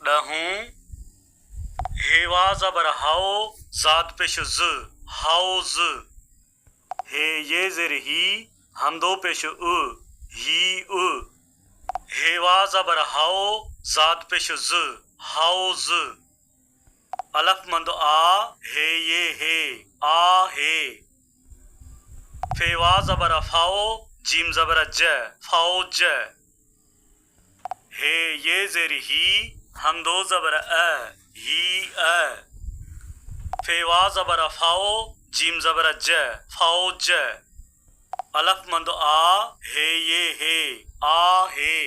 डहूं हेवा जबर हाओ जाद पेश ज हाउज हे ये ज़ेर ही हमदो पेश ही हेवा जबर हाओ जाद पेश ज हाउज अलफ मंदो आ हे ये हे आ हे फेवा जबर फाओ जीम जबर ज फौज हे ये ज़ेर ही हमदो जबर ही फेवा जबर फाओ जीम जबर ज फौज अलफ मंदो आ हे ये हे आ हे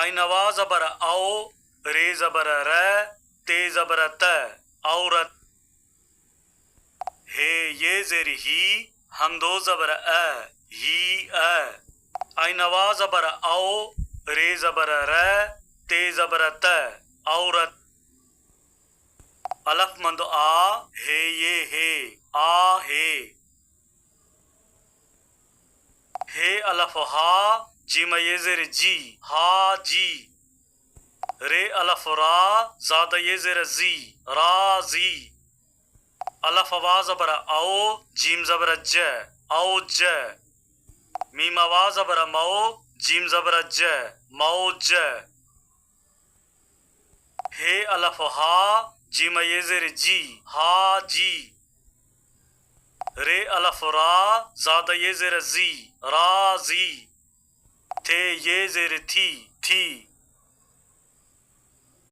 आइनवा जबर आओ रे जबर र ते जबर त औरत हे ये ज़ेर ही हमदो जबर ही आइनवा जबर आओ रे जबर र ते जबर त औरत अलफ मंदो आ हे ये हे आ हे अलफ हा जीम ये ज़ेर जी हा जी रे अलफ रा ज़ाद ये ज़ेर जी राजी अलफ वा ज़बर आओ जीम ज़बर ज औज मीम वा ज़बर मौ जीम ज़बर ज मौज हे अलफ हा जीम ये ज़ेर जी हा जी रे अलफ रा ज़ाद ये ज़ेर जी राजी थे ये ज़ेर थी